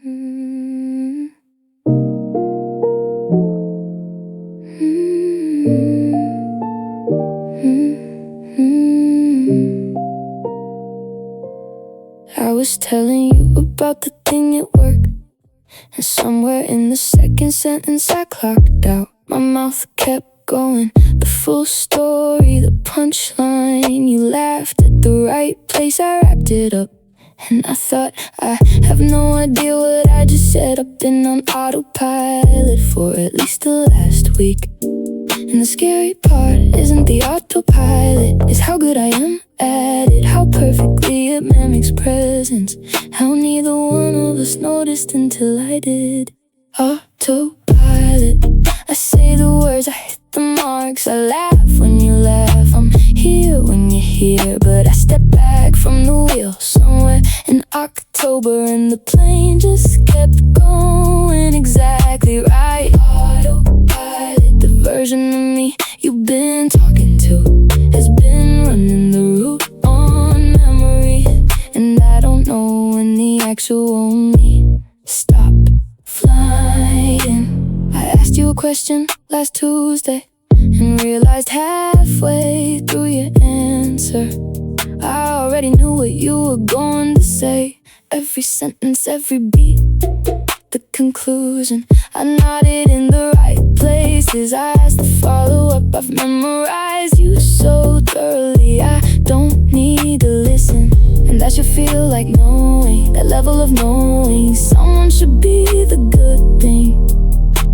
Mm. I was telling you about the thing at work, and somewhere in the second sentence I clocked out. My mouth kept going, the full story, the punchline. You laughed at the right place, I wrapped it up. And I thought, I have no idea what I just said. I've been on autopilot for at least the last week. And the scary part isn't the autopilot, it's how good I am at it, how perfectly it mimics presence, how neither one of us noticed until I did. Autopilot, I say the words, I hit the marks, I laugh when you laugh, I'm here when you're here, but I step back from the wheel somewhere in October, and the plane just kept going exactly right. Autopilot, the version of me you've been talking to has been running the route on memory, and I don't know when the actual me stopped flying. I asked you a question last Tuesday and realized halfway through your answer I already knew what you were going to say. Every sentence, every beat, the conclusion. I nodded in the right places. I asked to follow up. I've memorized you so thoroughly I don't need to listen. And that should feel like knowing, that level of knowing someone should be the good thing.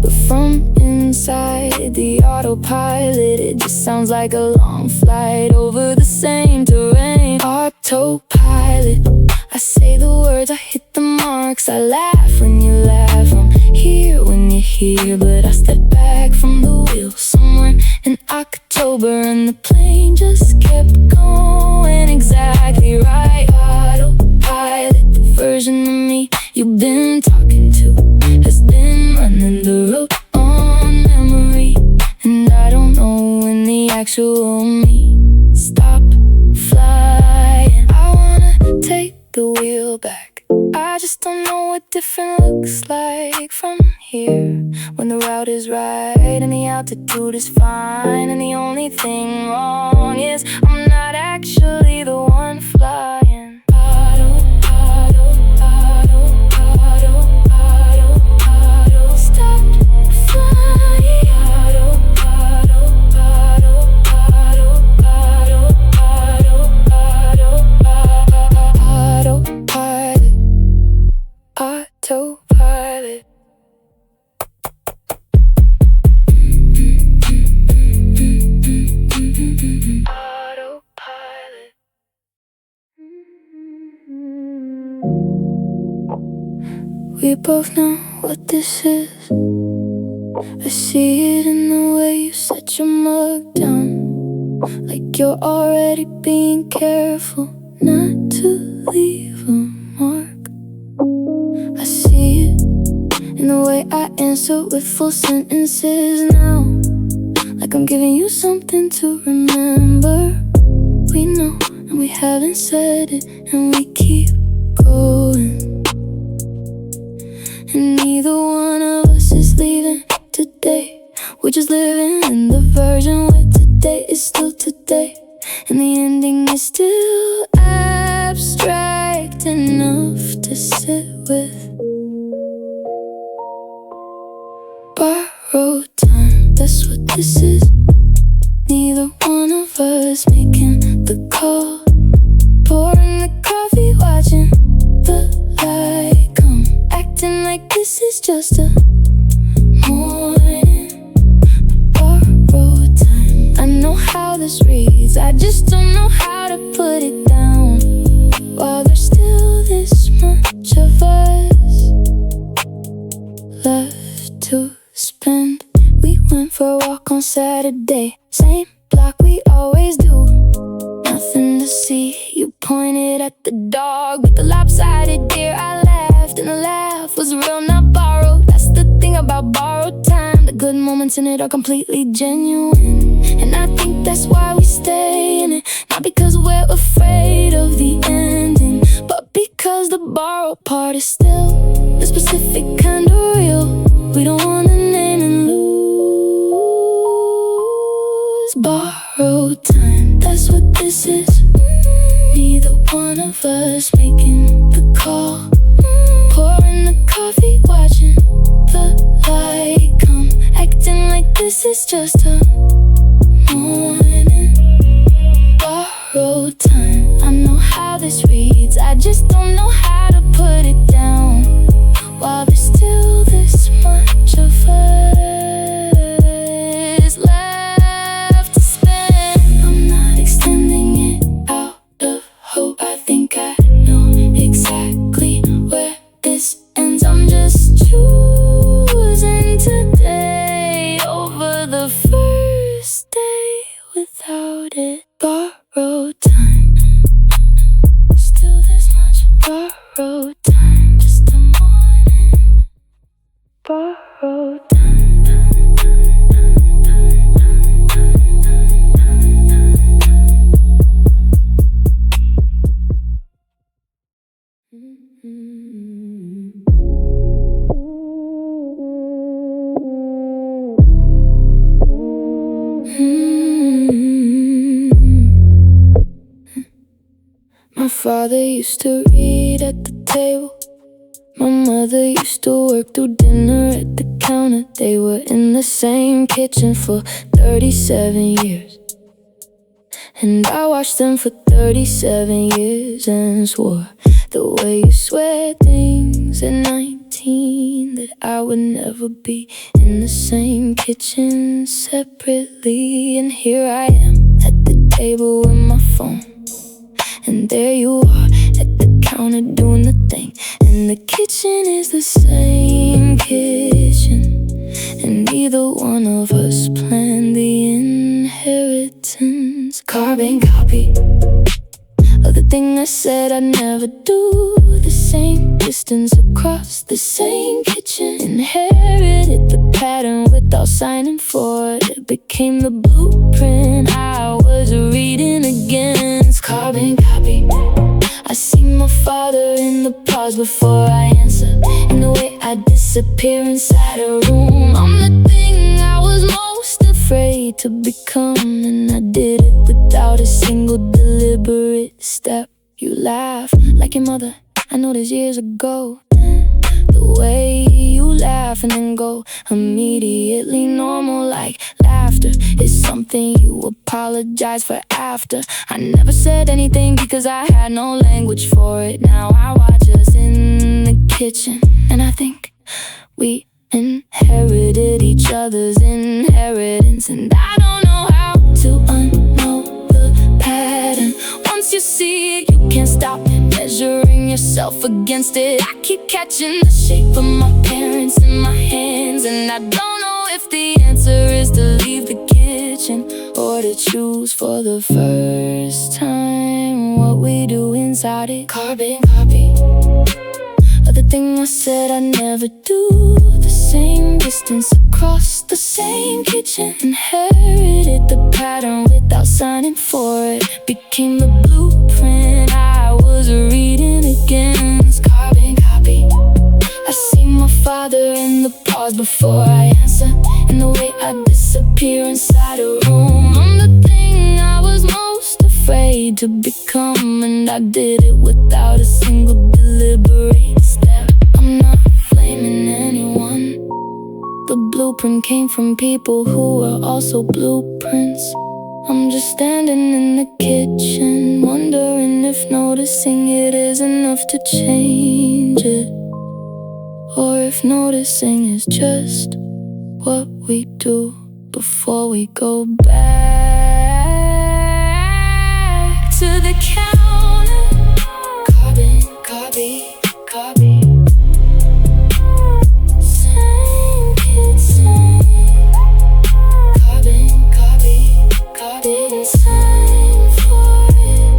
But from inside the autopilot, it just sounds like a long flight over the same terrain. Autopilot, I say the words, I hit the marks, I laugh when you laugh, I'm here when you're here, but I step back from the wheel somewhere in October, and the plane just kept going exactly right. Autopilot, the version of me you've been talking to has been running the road on memory, and I don't know when the actual me stopped flying. I wanna take the wheel back, I just don't know what different looks like from here. When the route is right and the altitude is fine, and the only thing wrong is I'm not actually the one flying. Stopped flying. Autopilot. Autopilot. We both know what this is. I see it in the way you set your mug down, like you're already being careful not to leave a mark. I see it in the way I answer with full sentences now, like I'm giving you something to remember. We know and we haven't said it, and we keep going, and neither one of us is leaving today. We're just living in the version where today is still today, and the ending is still abstract enough to sit with. Borrowed time, that's what this is. Neither one of us making the call, pouring the coffee, watching the light come, acting like this is just a morning. Borrowed time, I know how this reads, I just don't know how to put it down. While there's still this much of us left to spend. We went for a walk on Saturday, same block we always do. Nothing to see, you pointed at the dog with the lopsided deer. I laughed and the laugh was real, not borrowed. That's the thing about borrowed time, the good moments in it are completely genuine, and I think that's why we stay in it. Not because we're afraid of the ending, but because the borrowed part is still the specific kind of real. We don't wanna name and lose. Borrowed time, that's what this is. Neither one of us making the call. Pouring the coffee, watching the light come. Acting like this is just a morning. Borrowed time, I know how this reads, I just don't know how to put it down. While there's still this much of us left to spend, I'm not extending it out of hope. I think I know exactly where this ends. I'm just choosing today over the first day without it. Borrowed time, still this much borrowed time. Just a morning, borrowed time. My father used to read at the table. My mother used to work through dinner at the counter. They were in the same kitchen for 37 years. And I watched them for 37 years and swore the way you swear things at 19, that I would never be in the same kitchen separately. And here I am at the table with my phone, and there you are at the counter doing the thing. And the kitchen is the same kitchen, and neither one of us planned the inheritance. Carbon copy of the thing I said I'd never do. The same distance across the same kitchen. Inherited the pattern without signing for it. It became the blueprint I was reading against. Carbon copy. I see my father in the pause before I answer, in the way I disappear inside a room. I'm the thing I was most afraid to become, and I did it without a single deliberate step. You laugh like your mother, I know this years ago. The way you laugh and then go immediately normal, like laughter is something you apologize for after. I never said anything because I had no language for it. Now I watch us in the kitchen, and I think we inherited each other's inheritance. And I don't know how to unknow the pattern. Once you see it, you can't stop measuring yourself against it. I keep catching the shape of my parents in my hands, and I don't know if the answer is to leave the kitchen or to choose for the first time what we do inside it. Carbon copy of the thing I said I'd never do. The same distance across the same kitchen. Inherited the pattern without signing for it. Became the blueprint I was reading against. Carbon copy. I see my father in the pause before I answer, in the way I disappear inside a room. I'm the thing I was most afraid to become, and I did it without a single deliberate step. I'm not blaming anyone. The blueprint came from people who were also blueprints. I'm just standing in the kitchen, wondering if noticing it is enough to change it, or if noticing is just what we do before we go back to the counter. Carbon copy, copy. Same kid, same. Carbon copy, copy. Same for it.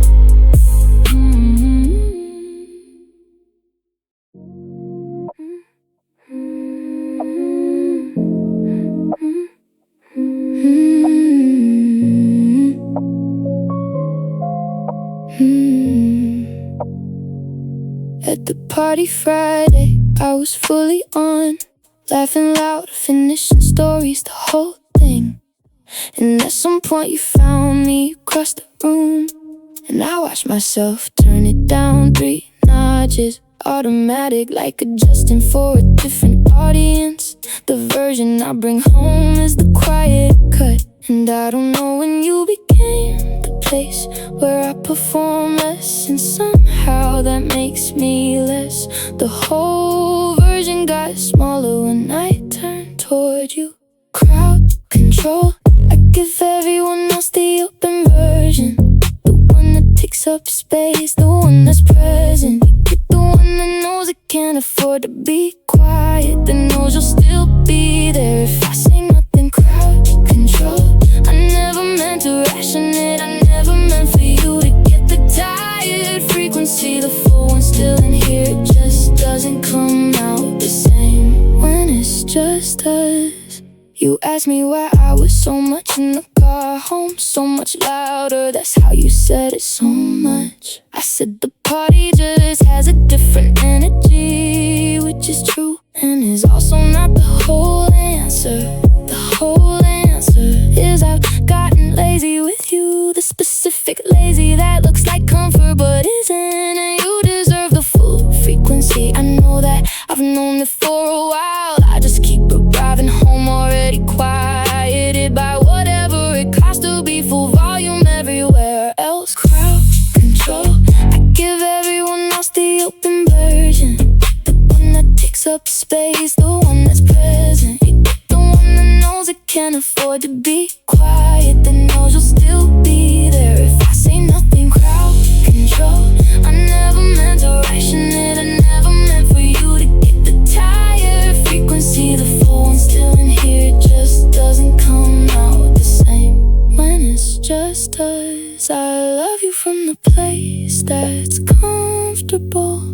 At the party Friday, I was fully on, laughing loud, finishing stories, the whole thing. And at some point you found me across the room, and I watched myself turn it down 3 notches. Automatic, like adjusting for a different audience. The version I bring home is the quiet cut. And I don't know when you became the place where I perform less, and somehow that makes me less. The whole version got smaller when I turned toward you. Crowd control, I give everyone else the open version, the one that takes up space, the one that's present. You get the one that knows it can't afford to be quiet, that knows you'll still be there if I say nothing. Crowd control, I never meant to ration it, I never meant for you to get the tired frequency. The full one still in here, it just doesn't come out the same when it's just us. You asked me why I was so much in the car home, so much louder, that's how you said it so much. I said the party just has a different energy, which is true and is also not the whole answer. The whole answer is I've gotten lazy with you, the specific lazy that looks like comfort but isn't, and you deserve the full frequency. I know that, I've known it for a while. I just keep arriving home already quieted by whatever it costs to be full volume everywhere else. Crowd control, I give everyone else the open version, the one that takes up space, the one that's present. You get the one that knows it can't afford to be quiet, that knows you'll still be there if I say nothing. Crowd control, I never meant to ration it, I never meant for you to get the tired frequency. The full one's still in here, it just doesn't come out the same when it's just us. I love you from the place that's comfortable,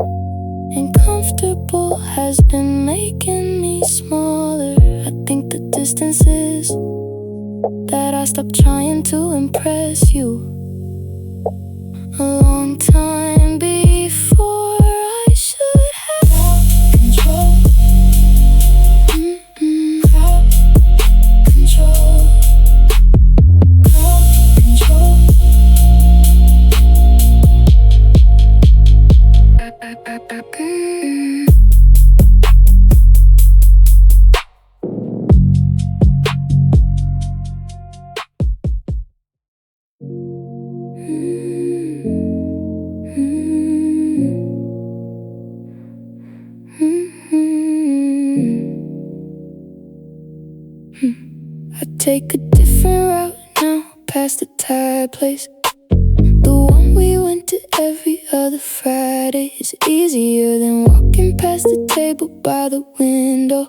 and comfortable has been making me smaller. I think the distance is that I stopped trying to impress you a long time before I should have control. Crowd control. Crowd control. I take a different route now, past the Thai place, the one we went to every other Friday. It's easier than walking past the table by the window,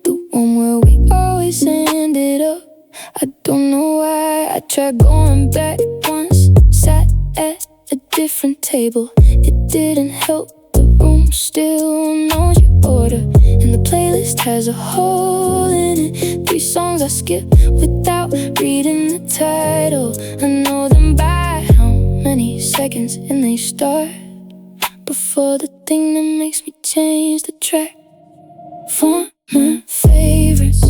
the one where we always ended up. I don't know why I tried going back once, sat at a different table. It didn't help, the room still knows your order, and the playlist has a hole in it. 3 songs I skip without reading the title. I know them by how many seconds, and they start before the thing that makes me change the track. Former favorites,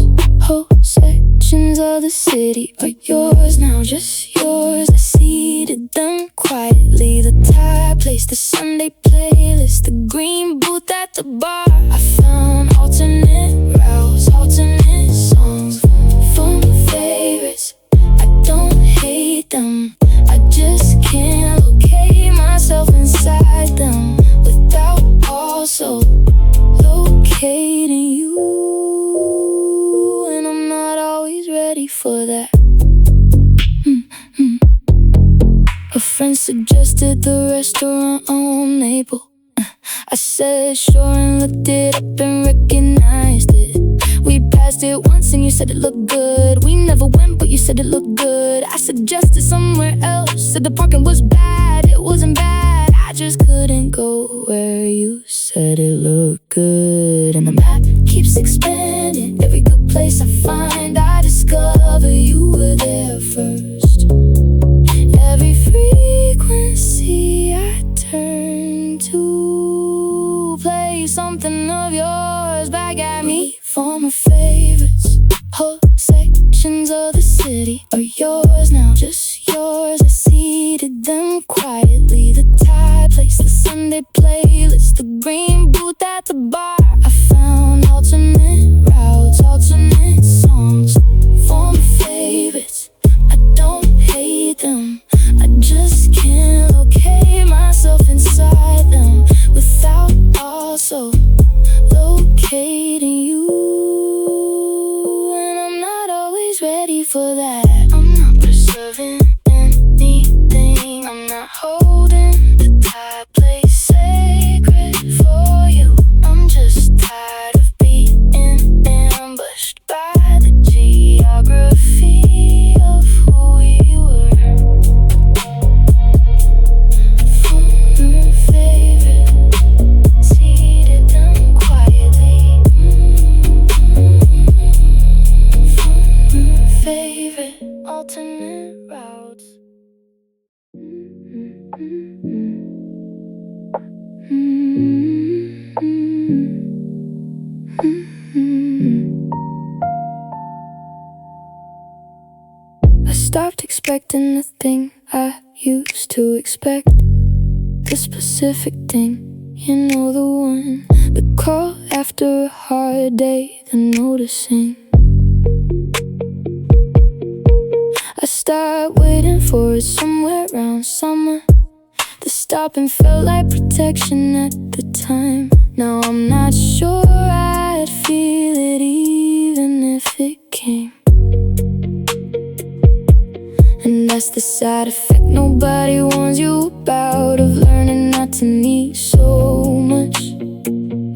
whole sections of the city are yours now, just yours. I seated them quietly, the Thai place, the Sunday playlist, the green booth at the bar. I found alternate routes, alternate songs. Former favorites, I don't hate them, I just can't locate myself inside them without also locating you, and I'm not always ready for that. A friend suggested the restaurant on Maple. I said sure and looked it up and recognized it. We passed it once and you said it looked good. We never went but you said it looked good. I suggested somewhere else, said the parking was bad. It wasn't bad, I just couldn't go where you said it looked good. And the map keeps expanding, every good place I find I discover you were there first. Every frequency I turn to play me something of yours back at me. For my favorites, whole sections of the city are yours now, just yours. I seated them quietly. The Thai place, the Sunday playlist, the green booth at the bar. I found alternate routes, alternate songs. For my favorites, I don't hate them, I just can't locate myself inside them without also locating you. And I'm not always ready for that. I'm not preserving anything, I'm not holding the Thai place sacred for you. I'm just tired of being ambushed by the geography of who we were. Former favorite, seated them quietly. Former favorite, alternate routes. I stopped expecting the thing I used to expect. The specific thing, you know, the one, the call after a hard day, the noticing. I started waiting for it somewhere around summer. The stopping felt like protection at the time. Now I'm not sure I'd feel it even if it came. And that's the side effect nobody warns you about, of learning not to need so much.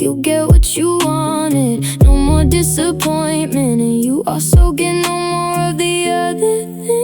You get what you wanted, no more disappointment, and you also get no more of the other thing.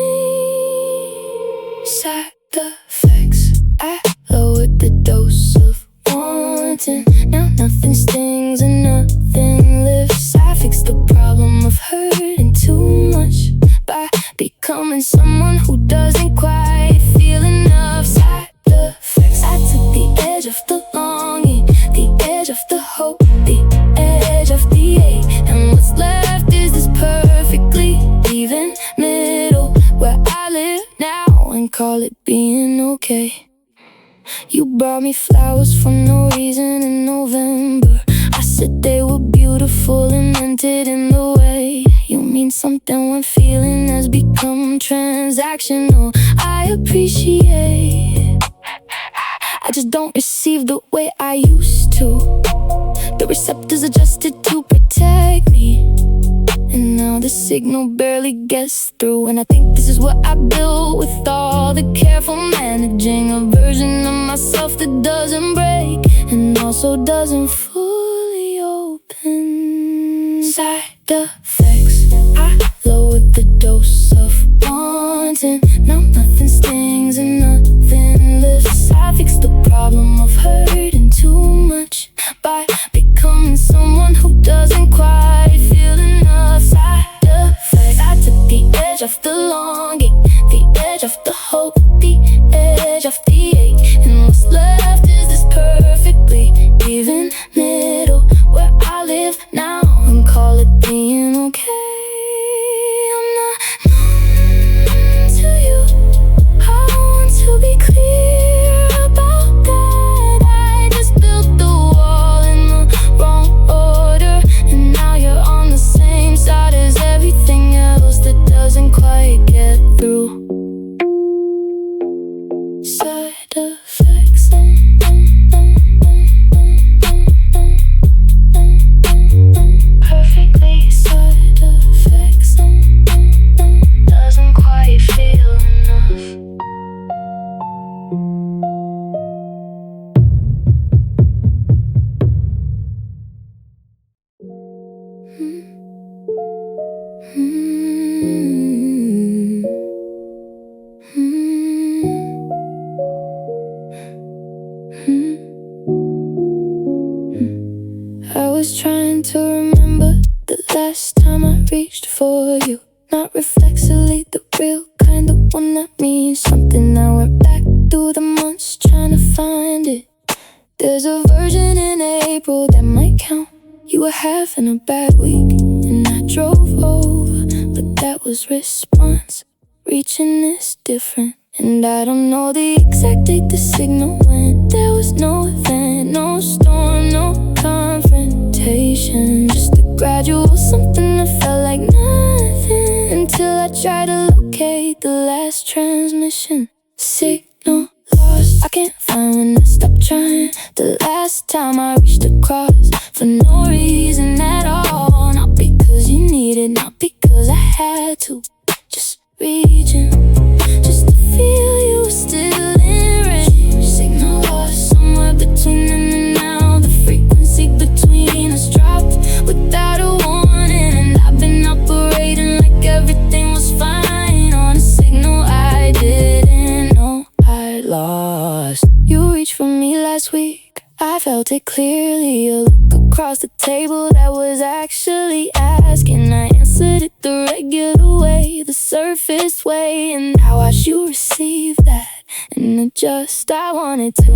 Side effects, I lowered the dose of wanting. Now nothing stings and nothing lifts. I fixed the problem of hurting too much by becoming someone who doesn't quite feel enough. Side effects, I took the edge off the longing, the edge off the hope, the edge off the ache. And what's left is this perfectly even middle where I live now and call it being okay. You brought me flowers for no reason in November. I said they were beautiful and meant it in the way you mean something when feeling has become transactional. I appreciate it, I just don't receive the way I used to. The receptors adjusted to protect me, and now the signal barely gets through. And I think this is what I built with all the careful managing, a version of myself that doesn't break and also doesn't fully open. Side effects, I lowered the dose of wanting. Now nothing stings and nothing lifts. I fixed the problem of hurting too much by becoming someone who doesn't quite feel enough. Side effects, I took the edge off the longing, the edge off the hope, the edge off the ache. And what's left is this perfectly even middle where I live now and call it being okay. I'm not numb to you, I want to be clear about that. I just built the wall in the wrong order, and now you're on the same side as everything else that doesn't quite get through. Side effects, perfectly side effects, doesn't quite feel enough. I was trying to remember the last time I reached for you, not reflexively, the real kind of one that means something. I went back through the months trying to find it. There's a version in April that might count. You were having a bad week and I drove over, but that was response. Reaching is different, and I don't know the exact date the signal went. There was no event, no storm, no confrontation, just a gradual something that felt like nothing, until I tried to locate the last transmission. Signal lost, I can't find when I stopped trying. The last time I reached across, for no reason at all. Not because you needed, not because I had to. Just reaching, just to feel you were still in range. Signal lost somewhere between then and now. The frequency between us dropped without a warning, and I've been operating like everything was fine on a signal I didn't know I lost. You reached for me last week, I felt it clearly. A look across the table that was actually asking. I answered it the regular way, the surface way, and I watched you receive that and adjust. I wanted to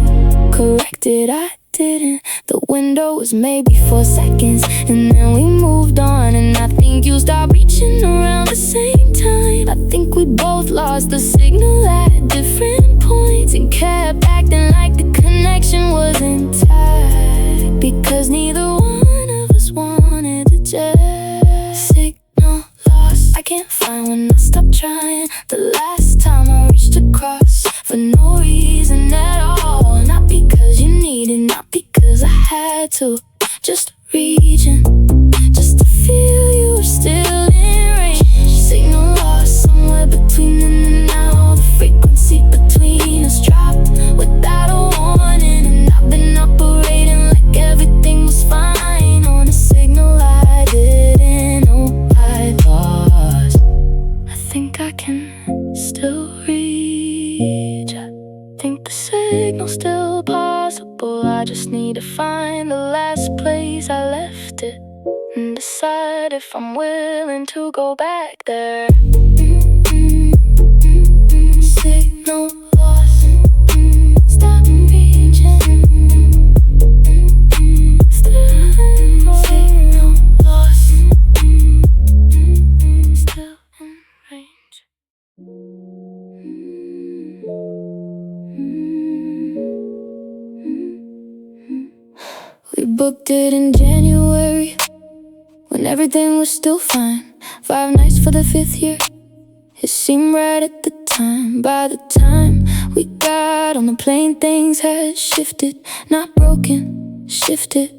correct it, I didn't. The window was maybe 4 seconds, and then we moved on. And I think you stopped reaching around the same time. I think we both lost the signal at different points and kept acting like the connection was intact, because neither one of us wanted to just. Signal lost, I can't find when I stopped trying. The last time I reached across, for no reason at all. Not because you needed, not because I had to. Just reaching, just to feel you were still in range. Signal lost somewhere between then and now. The frequency between us dropped without a warning, and I've been operating like everything was fine on a signal I didn't know I lost. I think I can still reach. I think the signal's still possible. I just need to find the last place I left it and decide if I'm willing to go back there. Signal lost, stop reaching. Signal lost, still in range. We booked it in January, when everything was still fine. 5 nights for the 5th year, it seemed right at the time. By the time we got on the plane, things had shifted. Not broken, shifted.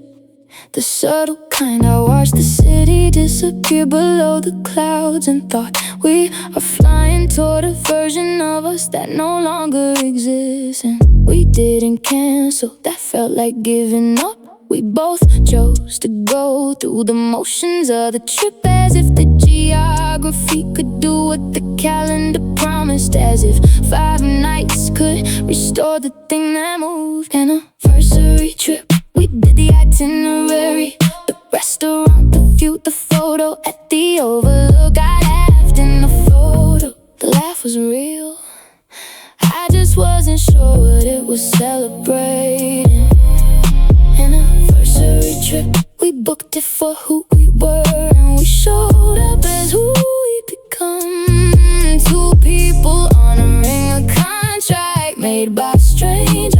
The subtle kind. I watched the city disappear below the clouds and thought we are flying toward a version of us that no longer exists. And we didn't cancel, that felt like giving up. We both chose to go through the motions of the trip, as if the geography could do what the calendar promised, as if 5 nights could restore the thing that moved. Anniversary trip, we did the itinerary, the restaurant, the view, the photo at the overlook. I laughed in the photo, the laugh was real. I just wasn't sure what it was celebrating. Anniversary trip, we booked it for who we were, and we showed up as who we become. 2 people honoring a contract made by strangers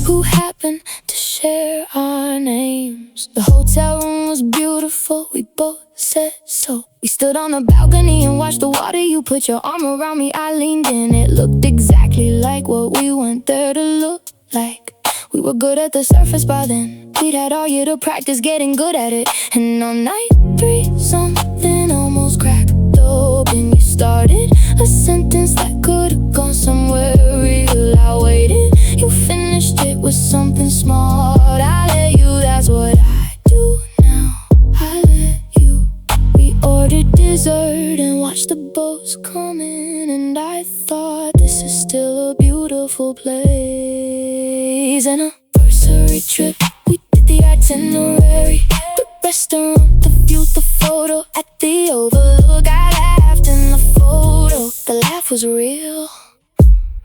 who happened to share our names. The hotel room was beautiful, we both said so. We stood on the balcony and watched the water. You put your arm around me, I leaned in. It looked exactly like what we went there to look like. We were good at the surface by then. We'd had all year to practice getting good at it. And on night 3, something almost cracked open. You started a sentence that could've gone somewhere real. I waited, you finished it with something smart. I let you, that's what I do now. I let you. We ordered dessert and watched the boats come in, and I thought, this is still a beautiful place. Anniversary trip, we did the itinerary, the restaurant, the view, the photo at the overlook. I laughed in the photo, the laugh was real.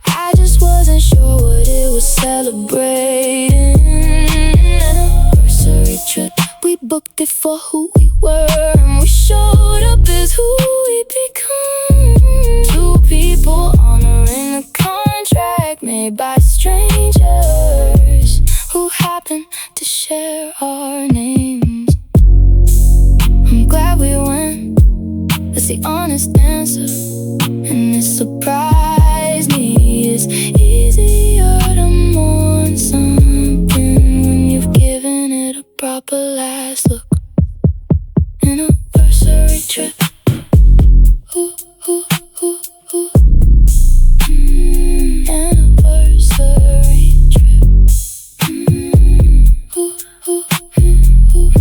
I just wasn't sure what it was celebrating anniversary trip. We booked it for who we were, and we showed up as who we become. Two people honoring a contract made by strangers who happen to share our names. I'm glad we went, that's the honest answer. And it surprised me, it's easier to mourn something when you've given it a proper last look. Anniversary trip. Ooh, ooh, ooh, ooh. Anniversary trip. Ooh, ooh, ooh.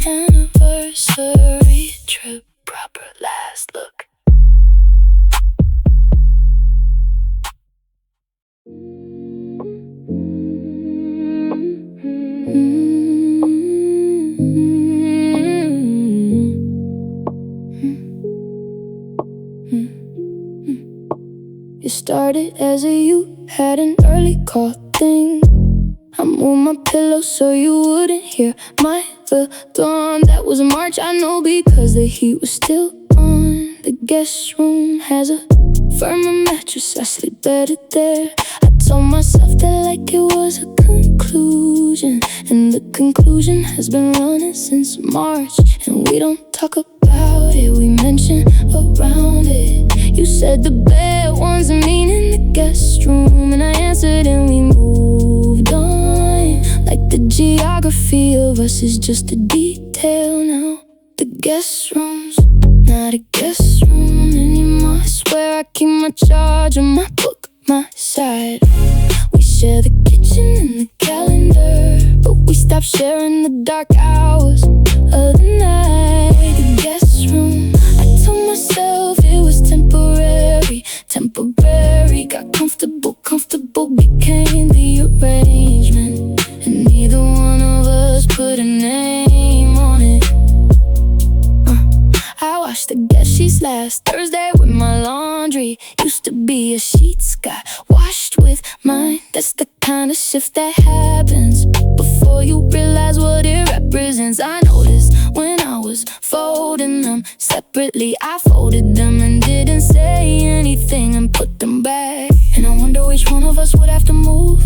Anniversary trip. Proper last look. You started as a youth, had an early call thing. I moved my pillow so you wouldn't hear my dawn. That was March, I know, because the heat was still on. The guest room has a firmer mattress, I sleep better there. I told myself that like it was a conclusion, and the conclusion has been running since March. And we don't talk about it, we mention around it. You said the bed ones mean in the guest room, and I answered and we moved on. Like the geography of us is just a detail now. The guest room's not a guest room anymore. I swear I keep my charger, my book, my side. We share the kitchen and the calendar, but we stopped sharing the dark hours of the night. The guest room, I told myself it was temporary. Temporary, got comfortable, comfortable became the arrangement. And neither one of us put a name on it. I washed the guest sheets last Thursday with my laundry. Used to be a sheets, got washed with mine. That's the kind of shift that happens before you realize what it represents. I noticed when I was folding them separately, I folded them and didn't say anything and put them back. And I wonder which one of us would have to move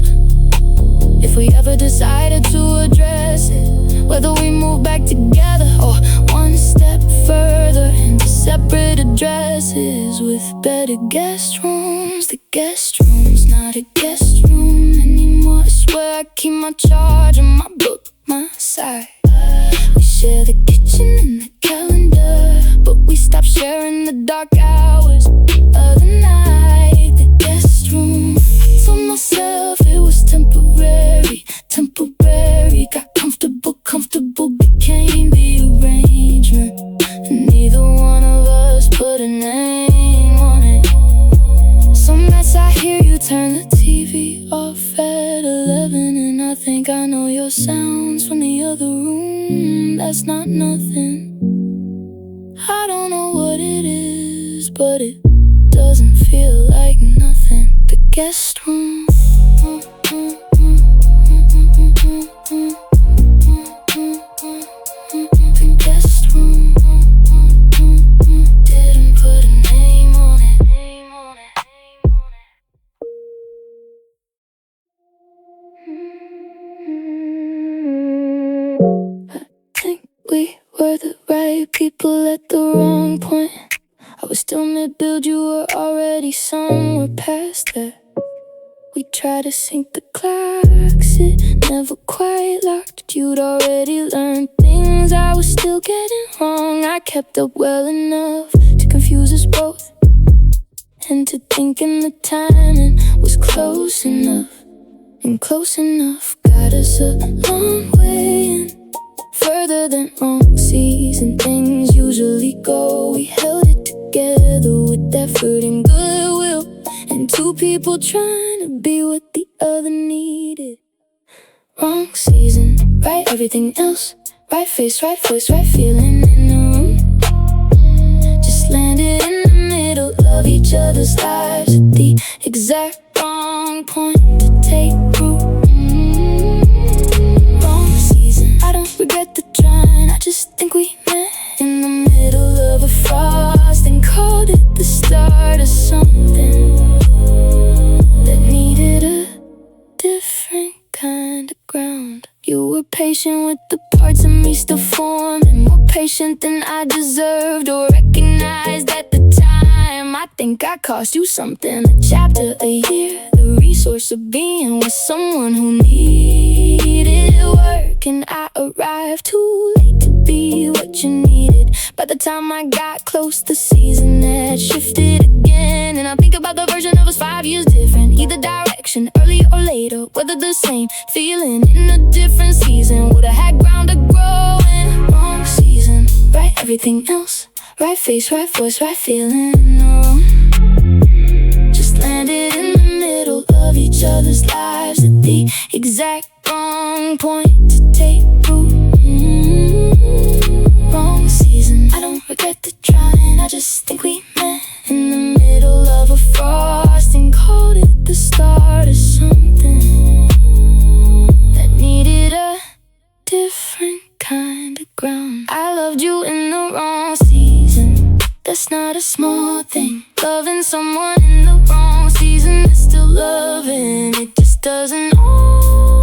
if we ever decided to address it. Whether we move back together or one step further into separate addresses with better guest rooms. The guest room's not a guest room anymore. I swear I keep my charger, my book, my side. We share the kitchen and the calendar, but we stopped sharing the dark hours of the night. The guest room, I told myself it was temporary. Temporary, got comfortable, comfortable became the arrangement. And neither one of us put a name on it. Some nights I hear you turn the TV off at 11, and I think I know your sounds from the other room. That's not nothing. I don't know what it is, but it doesn't feel like nothing. The guest room. The guest room. Didn't put a name on it. I think we were the right people at the wrong point. I was still mid-build, you were already somewhere past that. We tried to sync the clocks, it never quite locked. You'd already learned things I was still getting wrong. I kept up well enough to confuse us both, and to thinking the timing was close enough. And close enough got us a long way in, further than wrong season things usually go. We held it together with effort and goodwill, and two people trying to be what the other needed. Wrong season, right everything else, right face, right voice, right feeling in the room. Just landed in the middle of each other's lives at the exact wrong wrong point to take root. Wrong season. I don't regret the trying, I just think we met in the middle of a frost and called it the start of something that needed a different kind of ground. You were patient with the parts of me still forming, more patient than I deserved or recognized at the time. I think I cost you something, a chapter, a year, the resource of being with someone who needed work. And I arrived too late to be what you needed. By the time I got close, the season had shifted again. And I think about the version of us 5 years different, either direction, early or later, whether the same feeling in a different season. Would've had ground to grow in. Wrong season, right everything else, right face, right voice, right feeling. No, just landed in the middle of each other's lives at the exact wrong point to take root. Wrong season. I don't regret the trying, I just think we met in the middle of a frost and called it the start of something that needed a different kind of ground. I loved you in the wrong season. That's not a small thing. Loving someone in the wrong season is still loving. It just doesn't always